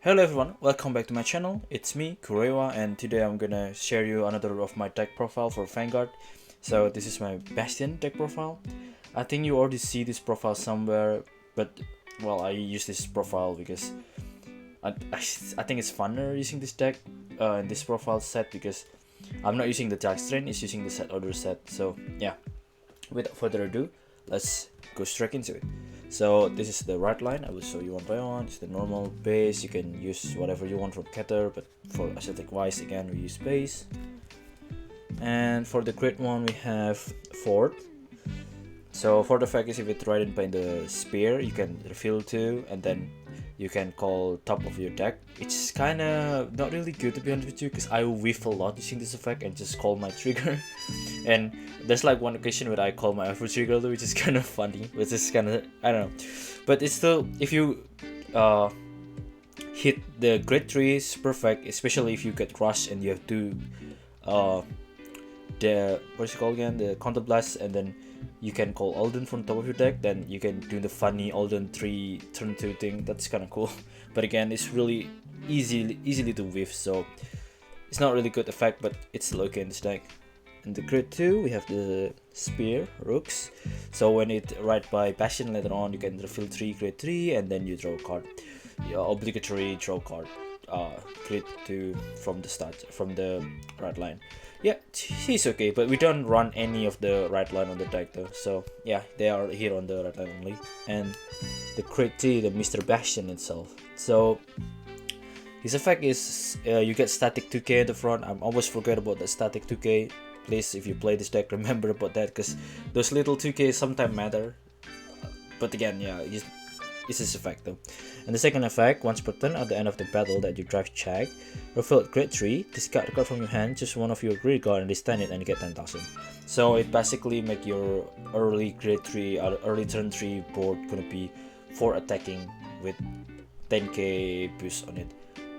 Hello everyone, welcome back to my channel. It's me, Kurewa, and today I'm gonna share you another of my deck profile for Vanguard. So this is my Bastion deck profile. I think you already see this profile somewhere, but well, I use this profile because I think it's funner using this deck in this profile set because I'm not using the dark strain, it's using the set order set. So yeah, without further ado, let's go straight into it. So this is the right line. I will show you one by one. It's the normal base. You can use whatever you want from Keter, but for aesthetic wise, again, we use base. And for the crit one, we have Fort. So for the fact is, if you trident by the spear, you can refill 2, and then you can call top of your deck. It's kind of not really good, to be honest with you, because I whiff a lot using this effect and just call my trigger. And there's like one occasion where I call my effort trigger, which is kind of funny, which is kind of, I don't know, but it's still, if you hit the grade 3 is perfect, especially if you get rushed and you have to the what's it called again, the counter blast, and then you can call Alden from top of your deck. Then you can do the funny Alden 3 turn 2 thing. That's kind of cool. But again, it's really easily to whiff, so it's not really good effect, but it's still okay in this deck. In the grid 2, we have the spear rooks. So when it right by Bastion later on, you can refill 3 grade 3, and then you draw a card. Your obligatory draw card. Grid 2 from the start, from the right line. Yeah, he's okay, but we don't run any of the right line on the deck though. So yeah, they are here on the right line only. And the crit 2, the Mr. Bastion itself. So his effect is you get static 2k at the front. I'm always forget about the static 2k. Please, if you play this deck, remember about that, because those little 2k sometimes matter. But again, yeah, it's his effect though. And the second effect, once per turn at the end of the battle that you drive check, refill grade 3, discard a card from your hand, choose one of your grid card and distant it and you get 10,000. So it basically make your early grade 3 or early turn 3 board gonna be 4 attacking with 10k boost on it.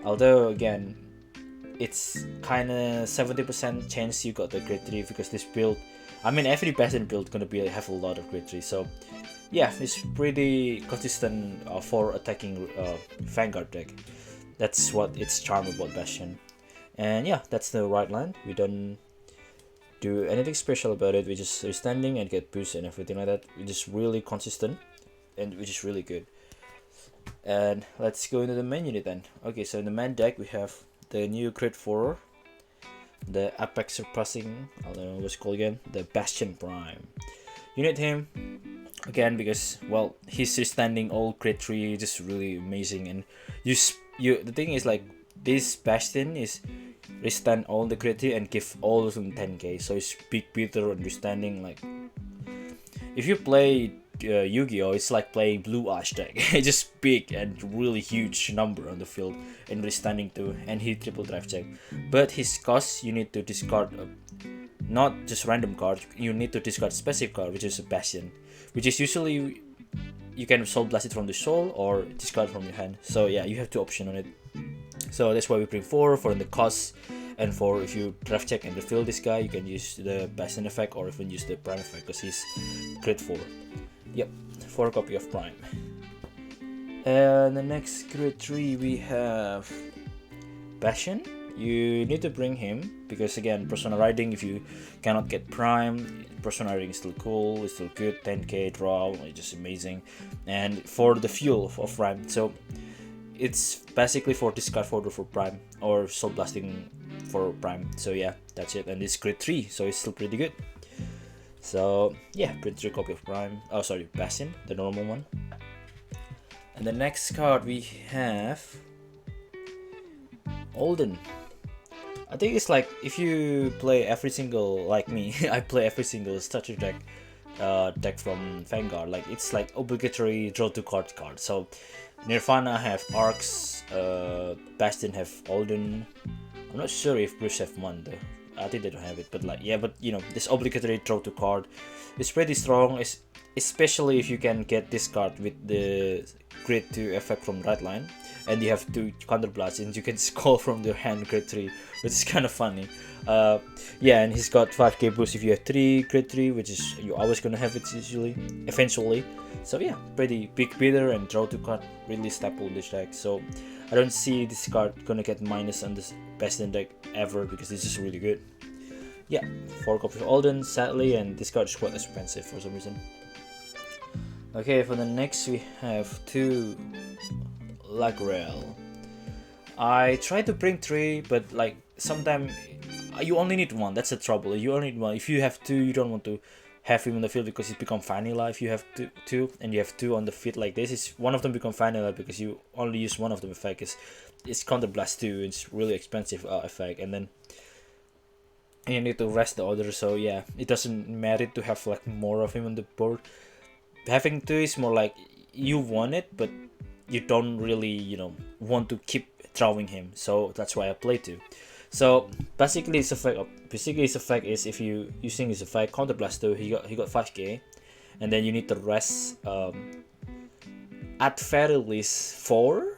Although again, it's kinda 70% chance you got the grade 3 because this build, I mean every Bastion build gonna be have a lot of grade 3, so yeah, it's pretty consistent for attacking Vanguard deck. That's what its charm about Bastion. And yeah, that's the right line. We don't do anything special about it. We just standing and get boost and everything like that. We're just really consistent and which is really good. And let's go into the main unit then. Okay, so in the main deck we have the new crit 4, the Apex surpassing, I don't know what's it called again, the Bastion Prime. You need him again because, well, he's standing all crit 3, just really amazing. And the thing is, like, this Bastion is restand all the crit 3 and give all of them 10k, so it's big beater and standing. Like, if you play Yu-Gi-Oh, it's like playing Blue Ash deck. It's just big and really huge number on the field and withstanding too, and he triple drive check. But his cost, you need to discard not just random card, you need to discard specific card, which is a Bastion, which is usually you can soul blast it from the soul or discard from your hand. So yeah, you have 2 options on it. So that's why we bring 4 for the cost, and for if you draft check and refill this guy, you can use the Bastion effect or even use the Prime effect because he's crit 4. Yep, 4 copy of Prime. And the next crit 3 we have Bastion. You need to bring him because again, Persona Riding, if you cannot get Prime, Persona Riding is still cool, it's still good, 10k draw, it's just amazing. And for the fuel of Prime, so it's basically for discard folder for Prime or soul blasting for Prime. So yeah, that's it. And it's crit 3, so it's still pretty good. So yeah, print 3 copy of Prime. Oh sorry, Bastion, the normal one. And the next card we have Alden. I think it's like if you play every single, like me, I play every single starter deck from Vanguard. Like it's like obligatory draw 2 card. So Nirvana have Arcs, Bastion have Alden. I'm not sure if Bruce have one though. I think they don't have it, but like yeah, but you know, this obligatory draw 2 card is pretty strong. It's especially if you can get this card with the grade 2 effect from right line, and you have 2 counter blasts, and you can scroll from your hand grade 3, which is kind of funny. Yeah, and he's got 5k boost if you have 3 grade 3, which is you're always gonna have it eventually. So yeah, pretty big beater and draw 2 card, really staple this deck. So I don't see this card gonna get minus on this Bastion deck ever, because this is really good. Yeah, 4 copies of Alden, sadly, and this card is quite expensive for some reason. Okay, for the next we have 2 Lagrail. I tried to bring 3, but like sometimes you only need 1. That's the trouble. You only need 1. If you have 2, you don't want to have him on the field because it becomes vanilla. If you have two and you have 2 on the field like this, is one of them become vanilla because you only use one of them effect. It's counterblast 2. It's really expensive effect, and then you need to rest the other. So yeah, it doesn't merit to have like more of him on the board. Having 2 is more like you want it, but you don't really want to keep drawing him. So that's why I play 2. So basically his effect is if you using his effect counterblast 2, he got 5k, and then you need to rest at very least 4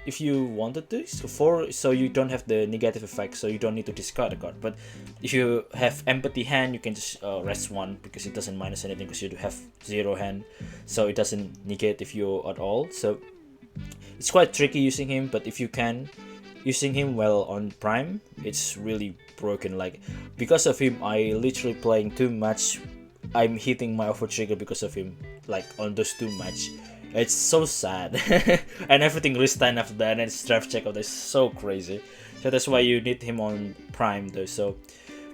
if you wanted to. So 4, so you don't have the negative effect, so you don't need to discard a card. But if you have empty hand, you can just rest 1 because it doesn't minus anything because you do have 0 hand, so it doesn't negate if you at all. So it's quite tricky using him, but if you can using him well on prime, it's really broken. Like because of him, I literally playing too much. I'm hitting my over trigger because of him. Like on those 2 match, it's so sad. And everything restand after that, and it's draft check out. It's so crazy. So that's why you need him on prime though. So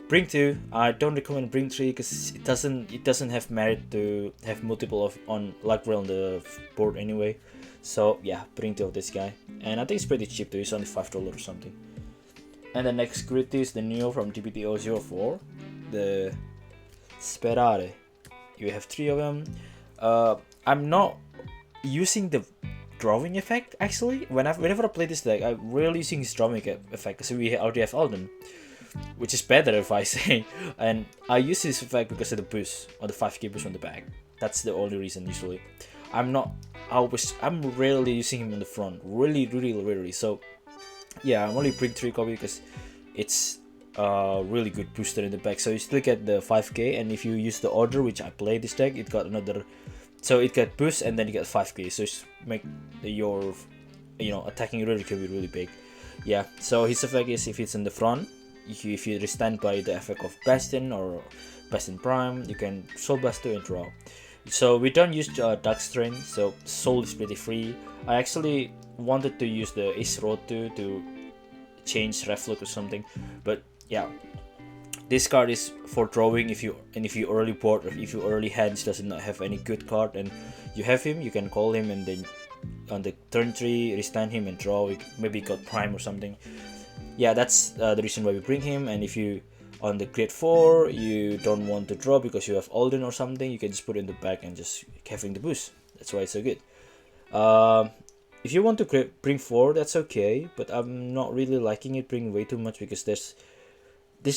bring 2. I don't recommend bring 3 because it doesn't have merit to have multiple of on Lagrail on the board anyway. So yeah, bring 2 of this guy, and I think it's pretty cheap too. It's only $5 or something. And the next gritty is the Neo from DPTO04, the Sperare. You have 3 of them. I'm not using the drawing effect actually. Whenever I play this deck, I'm rarely using his drawing effect because we already have Alden, which is better if I say. And I use this effect because of the boost, or the 5k boost on the back. That's the only reason usually. I'm rarely using him in the front. Really rarely. So yeah, I'm only bring 3 copy because it's really good booster in the back. So you still get the 5k, and if you use the order which I play this deck, it got another. So it got boost and then you get 5k. So it's make your attacking really can be really big. Yeah. So his effect is if it's in the front, if you stand by the effect of Bastion or Bastion Prime, you can Soul Blast 2 and draw. So we don't use Dark Strain, so Soul is pretty free. I actually wanted to use the Ace Road 2 to change Reflux or something, but yeah, this card is for drawing. If you early board, or if your early hands does not have any good card and you have him, you can call him and then on the turn 3 restand him and draw. Maybe got Prime or something. Yeah, that's the reason why we bring him. And if you on the grade 4 you don't want to draw because you have Alden or something, you can just put it in the back and just having the boost. That's why it's so good. If you want to bring 4, that's okay, but I'm not really liking it bring way too much because this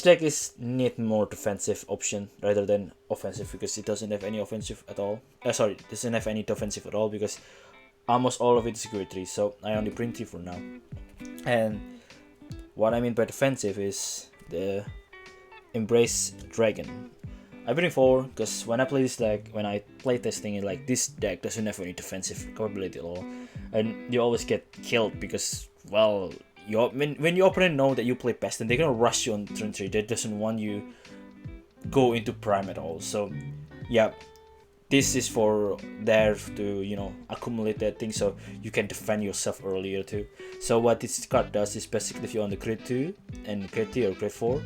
deck need more defensive option rather than offensive, because it doesn't have any offensive at all. Doesn't have any defensive at all because almost all of it is grade 3, so I only bring 3 for now. And what I mean by defensive is the Embrace Dragon. I bring 4 because when I play this deck, when I play testing it, like this deck doesn't have any defensive capability at all, and you always get killed because, well, when your opponent know that you play Bastion, they're gonna rush you on turn 3. They doesn't want you go into prime at all. So yeah, this is for there to accumulate that thing so you can defend yourself earlier too. So what this card does is basically if you're on the grade 2 and grade 3 or grade 4,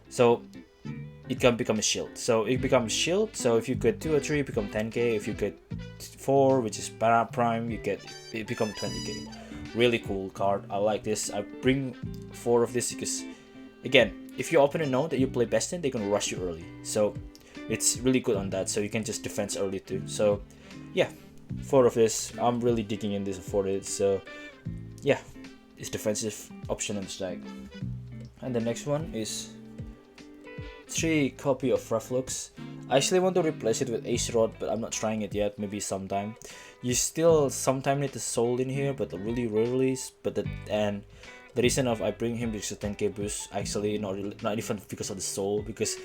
so it can become a shield. So it becomes shield. So if you get 2 or 3, it become 10k. If you get 4, which is prime, it become 20k. Really cool card. I like this. I bring 4 of this because, again, if your opponent know that you play Bastion, they're gonna rush you early. So it's really good on that. So you can just defense early too. So yeah, 4 of this. I'm really digging in this for it. So yeah, it's defensive option on the stack. And the next one is 3 copy of Reflux. I actually want to replace it with Ace Rod, but I'm not trying it yet. Maybe sometime. You still sometimes need the soul in here, but really rarely. And the reason of I bring him because of 10k boost. Actually, not even because of the soul, because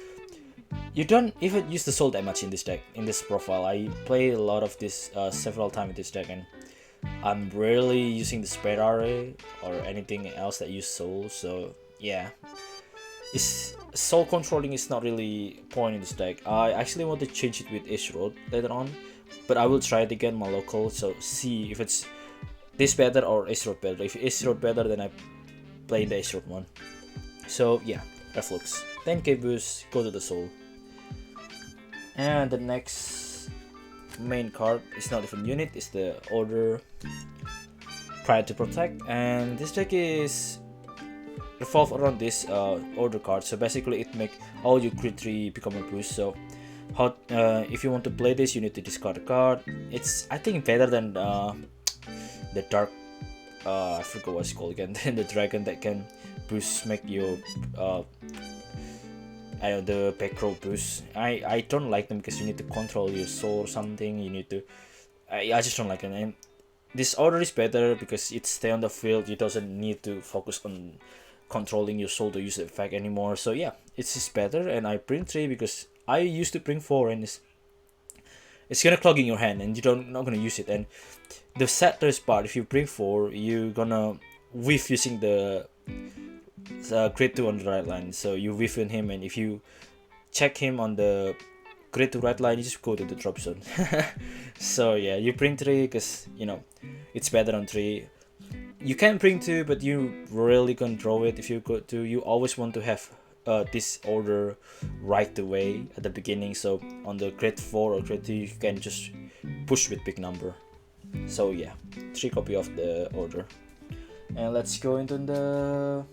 you don't even use the soul that much in this deck, in this profile. I play a lot of this several times in this deck, and I'm rarely using the spread array or anything else that use soul, so yeah. Soul controlling is not really a point in this deck. I actually want to change it with Ace Road later on, but I will try it again my local, so see if it's this better or Ace Road better. If Ace Road better, then I play the Ace Road one. So yeah, Reflux. 10k boost, go to the soul. And the next main card is not even unit, it's the Order Pride to Protect, and this deck is revolve around this Order card. So basically it make all your crit 3 become a boost. So how if you want to play this, you need to discard a card. It's I think better than the dark I forgot what it's called again. Then the dragon that can boost, make your the back row boost. I don't like them because you need to control your soul or something. You need to I just don't like it. And this Order is better because it stay on the field. You doesn't need to focus on controlling your soul to use the effect anymore. So yeah, it's just better. And I bring 3 because I used to bring 4, and it's gonna clog in your hand and you're not gonna use it. And the saddest part, if you bring 4, you're gonna whiff using the grid 2 on the right line. So you whiff in him, and if you check him on the grid 2 right line, you just go to the drop zone. So yeah, you bring 3 because you know it's better on 3. You can bring 2, but you rarely can draw it. If you go to, you always want to have this Order right away at the beginning. So on the grade 4 or grade 2, you can just push with big number. So yeah, 3 copy of the Order. And let's go into the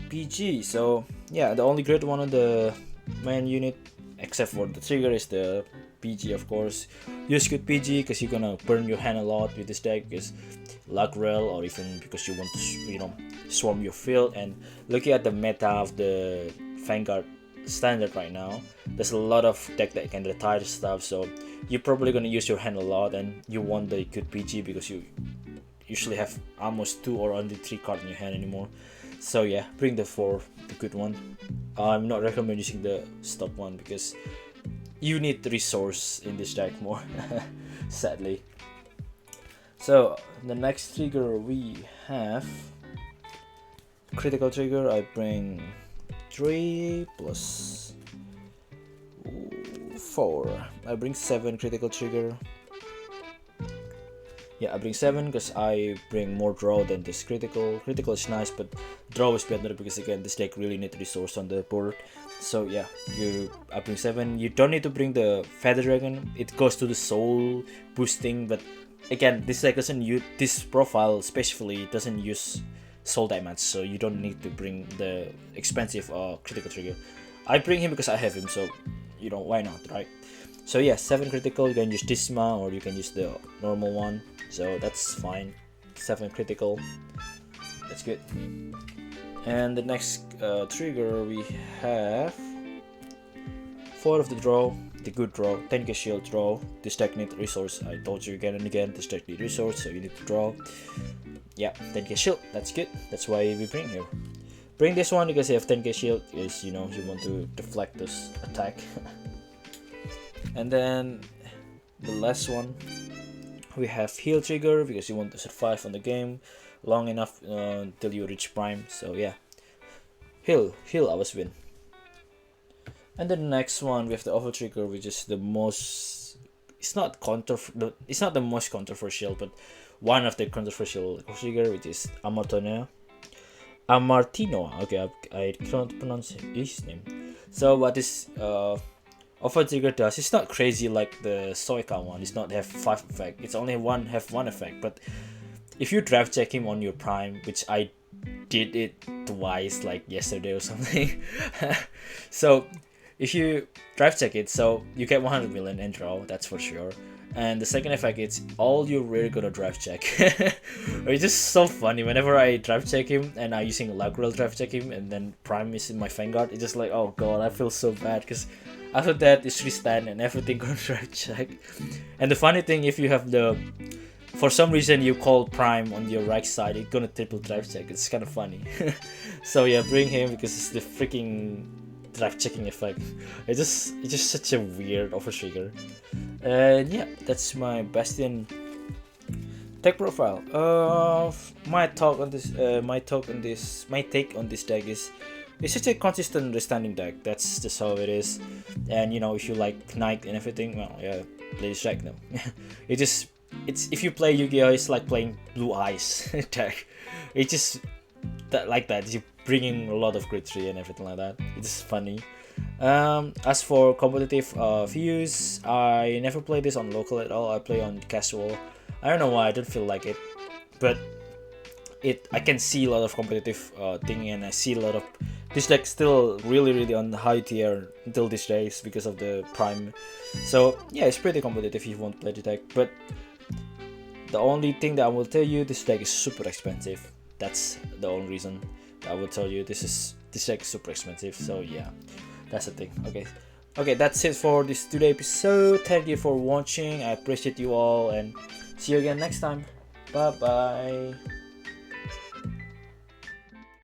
PG. So yeah, the only grade 1 on the main unit, except for the trigger, is the PG, of course. Use good PG because you're gonna burn your hand a lot with this deck, because Lagrail, or even because you want to swarm your field. And looking at the meta of the Vanguard standard right now, there's a lot of deck that can retire stuff, so you're probably gonna use your hand a lot, and you want the good PG because you usually have almost 2 or only 3 cards in your hand anymore. So yeah, bring the 4, the good one. I'm not recommend using the stop one because you need the resource in this deck more, sadly. So the next trigger we have critical trigger. I bring 3 plus 4. I bring 7 critical trigger. Yeah, I bring 7 because I bring more draw than this critical. Critical is nice, but draw is better because again this deck really need resource on the board. So yeah, I bring 7. You don't need to bring the Feather Dragon. It goes to the soul boosting, but again this deck doesn't use this profile, especially doesn't use soul damage, so you don't need to bring the expensive critical trigger. I bring him because I have him, so why not, right? So yeah, 7 critical. You can use Disma or you can use the normal one, so that's fine. 7 critical, that's good. And the next trigger we have 4 of the draw, the good draw, 10k shield draw. This deck need resource. I told you again and again, this deck need resource, so you need to draw. Yeah, 10k shield, that's good. That's why we bring here. Bring this one because you have 10k shield, is you want to deflect this attack. And then the last one we have heal trigger because you want to survive on the game long enough until you reach prime. So yeah, heal always win. And then the next one we have the over trigger, which is the most, it's not the most controversial, but one of the controversial trigger, which is Amartino. Okay, I can't pronounce his name. So what this Offer trigger does, it's not crazy like the Soika one. It's not have 5 effect. It's only have one effect. But if you draft check him on your prime, which I did it twice, like yesterday or something. So if you draft check it, so you get 100 million and draw. That's for sure. And the second effect, it's all you're really gonna draft check. It's just so funny. Whenever I draft check him and I using Lagrail draft check him, and then prime is in my Vanguard, it's just like, oh god, I feel so bad because after that it's restand and everything gonna draft check. And the funny thing, if you have for some reason you call prime on your right side, it's gonna triple draft check. It's kind of funny. So yeah, bring him because it's the freaking draft checking effect. It's just such a weird over trigger. And yeah, that's my Bastion Deck profile. My talk on this. My take on this deck is, it's just a consistent understanding deck. That's just how it is. And you know, if you like Knight and everything, well, yeah, play this deck. No, it's if you play Yu-Gi-Oh, it's like playing Blue Eyes deck. It's just that like that. You bringing a lot of grid 3 and everything like that. It's funny. As for competitive views, I never play this on local at all. I play on casual. I don't know why, I don't feel like it, but I can see a lot of competitive thing, and I see a lot of this deck still really on the high tier until these days because of the prime. So yeah, it's pretty competitive if you want to play the deck, but the only thing that I will tell you, this deck is super expensive. That's the only reason that I will tell you this deck is super expensive. So yeah, that's the thing. Okay, that's it for this today episode. Thank you for watching. I appreciate you all, and see you again next time. Bye bye.